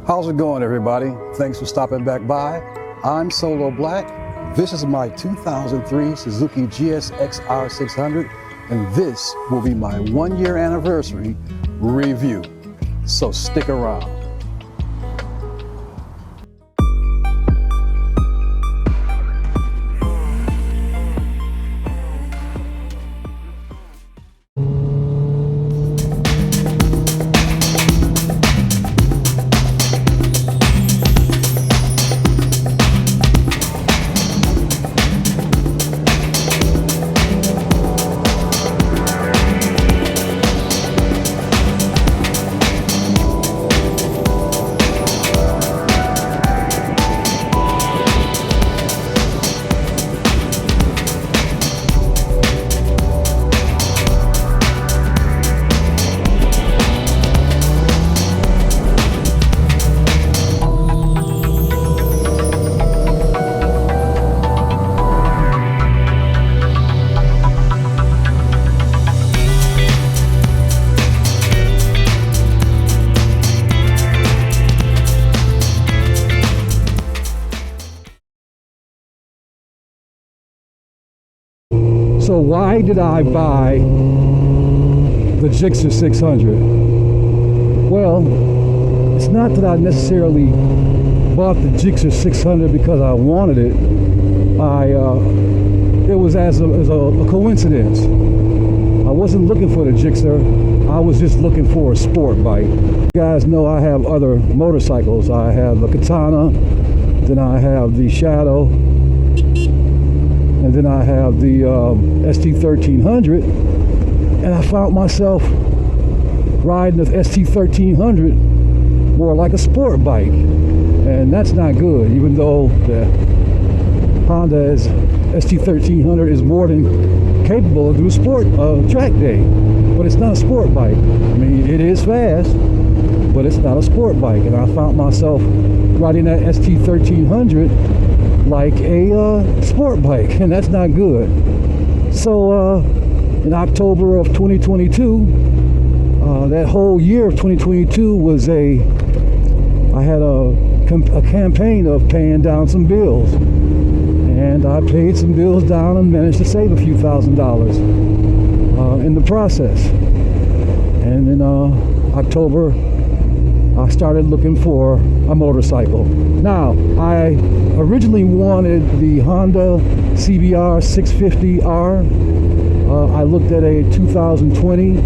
How's it going, everybody? Thanks for stopping back by. I'm Solo Black. This is my 2003 Suzuki GSXR600, and this will be my 1-year anniversary review. So stick around. So why did I buy the Gixxer600? Well, it's not that I necessarily bought the Gixxer600 because I wanted it. It was as a coincidence. I wasn't looking for the Gixxer. I was just looking for a sport bike. You guys know I have other motorcycles. I have the Katana, then I have the Shadow, and then I have the ST1300, and I found myself riding the ST1300 more like a sport bike, and that's not good. Even though the Honda ST1300 is more than capable of doing sport track day, but it's not a sport bike. I mean, it is fast, but it's not a sport bike, and I found myself riding that ST1300 like a sport bike, and that's not good. So in October of 2022, that whole year of 2022 was I had a campaign of paying down some bills, and I paid some bills down and managed to save a few $1,000s in the process. And in October, I started looking for a motorcycle. Now, I originally wanted the Honda CBR650R. I looked at a 2020.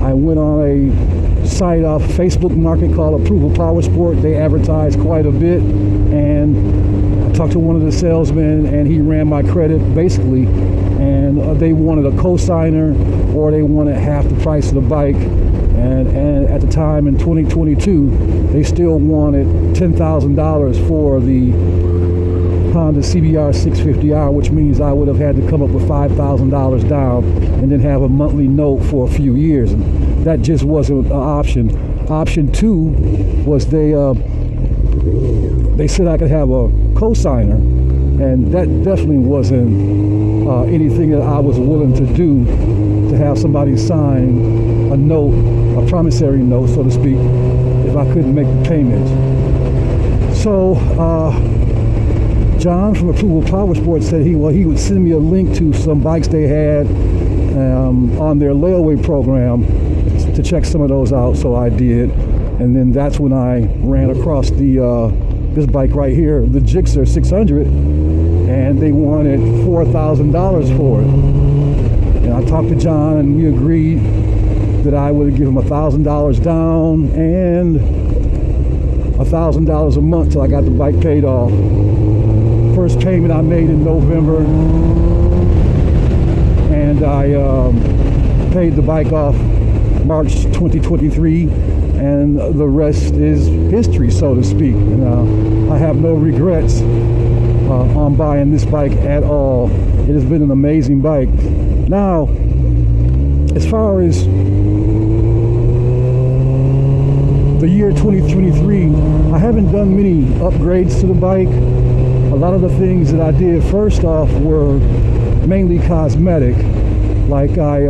I went on a site off Facebook Market called Approval Power Sport. They advertised quite a bit, and I talked to one of the salesmen, and he ran my credit basically, and they wanted a cosigner, or they wanted half the price of the bike. And at the time in 2022, they still wanted $10,000 for the Honda CBR650R, which means I would have had to come up with $5,000 down and then have a monthly note for a few years. And that just wasn't an option. Option two was they said I could have a cosigner, and that definitely wasn't anything that I was willing to do, to have somebody sign a note, a promissory note, so to speak, if I couldn't make the payments. So John from Approval Power Sports said he would send me a link to some bikes they had on their layaway program to check some of those out. So I did, and then that's when I ran across this bike right here, the Gixxer600, and they wanted $4,000 for it. And I talked to John, and we agreed that I would give him $1,000 down and $1,000 a month till I got the bike paid off. First payment I made in November, and I paid the bike off March 2023, and the rest is history, so to speak. And I have no regrets on buying this bike at all. It has been an amazing bike. Now, as far as the year 2023, I haven't done many upgrades to the bike. A lot of the things that I did first off were mainly cosmetic. Like I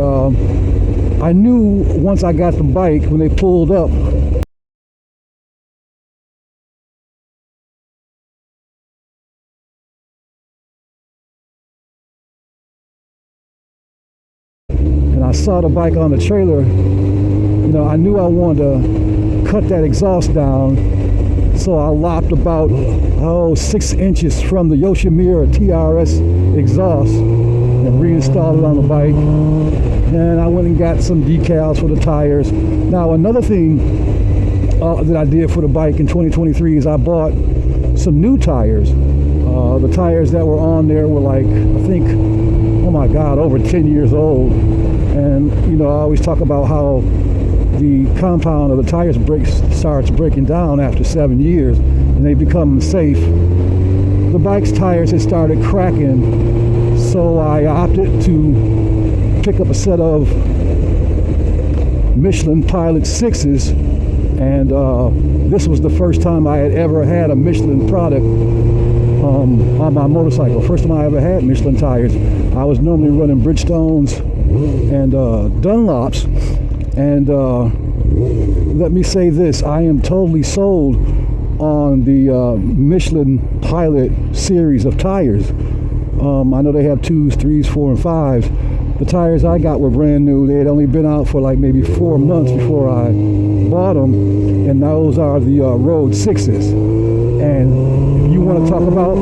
knew once I got the bike, when they pulled up, saw the bike on the trailer, you know, I knew I wanted to cut that exhaust down. So I lopped about 6 inches from the Yoshimura TRS exhaust and reinstalled it on the bike. And I went and got some decals for the tires. Now another thing that I did for the bike in 2023 is I bought some new tires. The tires that were on there were like, I think, oh my God, over 10 years old. And you know, I always talk about how the compound of the tires starts breaking down after 7 years and they become safe. The bike's tires had started cracking, so I opted to pick up a set of Michelin Pilot 6s, and this was the first time I had ever had a Michelin product on my motorcycle. First time I ever had Michelin tires. I was normally running Bridgestones and Dunlops, and let me say this, I am totally sold on the Michelin Pilot series of tires. I know they have 2s, 3s, 4, and 5s. The tires I got were brand new. They had only been out for like maybe 4 months before I bought them, and those are the Road 6s. And you want to talk about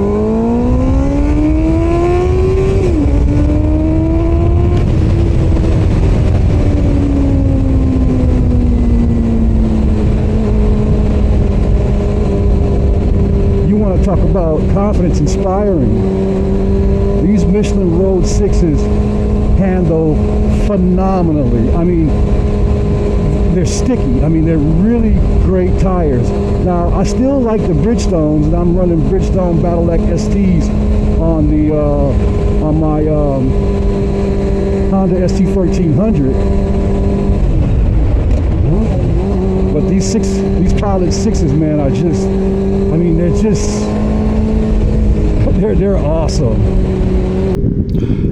confidence inspiring. These Michelin Road 6s handle phenomenally. I mean, they're sticky. I mean, they're really great tires. Now, I still like the Bridgestones, and I'm running Bridgestone Battlex STs on the on my Honda ST1300. But these Pilot 6s, man, are just, I mean, they're awesome.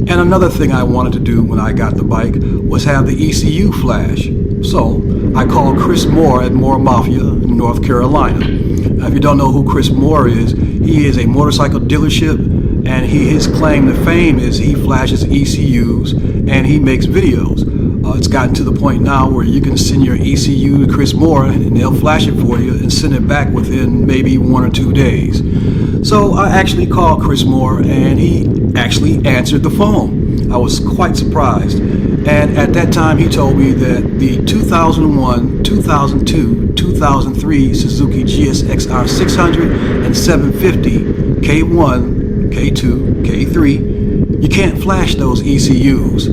And another thing I wanted to do when I got the bike was have the ECU flash. So I called Chris Moore at Moore Mafia in North Carolina. Now, if you don't know who Chris Moore is, he is a motorcycle dealership, and his claim to fame is he flashes ECUs and he makes videos. It's gotten to the point now where you can send your ECU to Chris Moore and they'll flash it for you and send it back within maybe 1 or 2 days. So I actually called Chris Moore and he actually answered the phone. I was quite surprised. And at that time he told me that the 2001, 2002, 2003 Suzuki GSXR600 and 750 K1, K2, K3, you can't flash those ECUs.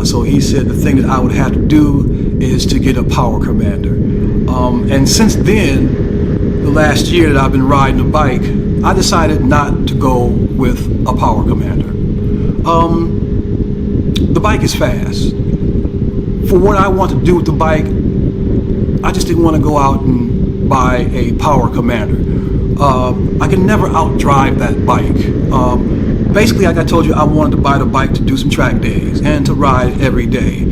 So he said the thing that I would have to do is to get a power commander. And since then, the last year that I've been riding a bike, I decided not to go with a power commander. The bike is fast. For what I want to do with the bike, I just didn't want to go out and buy a power commander. I can never outdrive that bike. Basically, like I told you, I wanted to buy the bike to do some track days and to ride every day.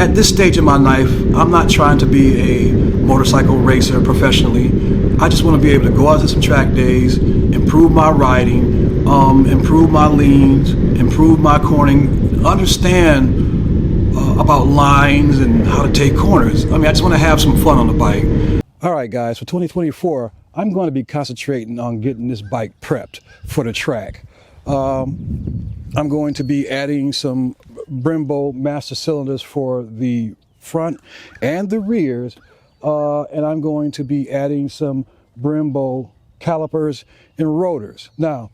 At this stage in my life, I'm not trying to be a motorcycle racer professionally. I just want to be able to go out to some track days, improve my riding, improve my leans, improve my cornering, understand about lines and how to take corners. I mean, I just want to have some fun on the bike. All right, guys, for 2024, I'm going to be concentrating on getting this bike prepped for the track. I'm going to be adding some Brembo master cylinders for the front and the rears, and I'm going to be adding some Brembo calipers and rotors. Now,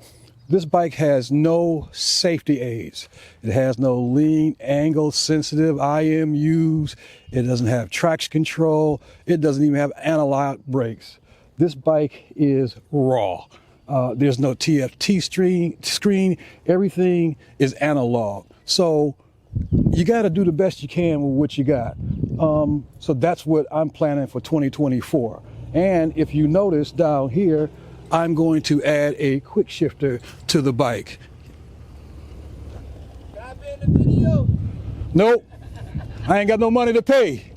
this bike has no safety aids. It has no lean angle sensitive IMUs. It doesn't have traction control. It doesn't even have analog brakes. This bike is raw. There's no TFT screen. Everything is analog. So you got to do the best you can with what you got. So that's what I'm planning for 2024. And if you notice down here, I'm going to add a quick shifter to the bike. Can I be in the video? Nope. I ain't got no money to pay.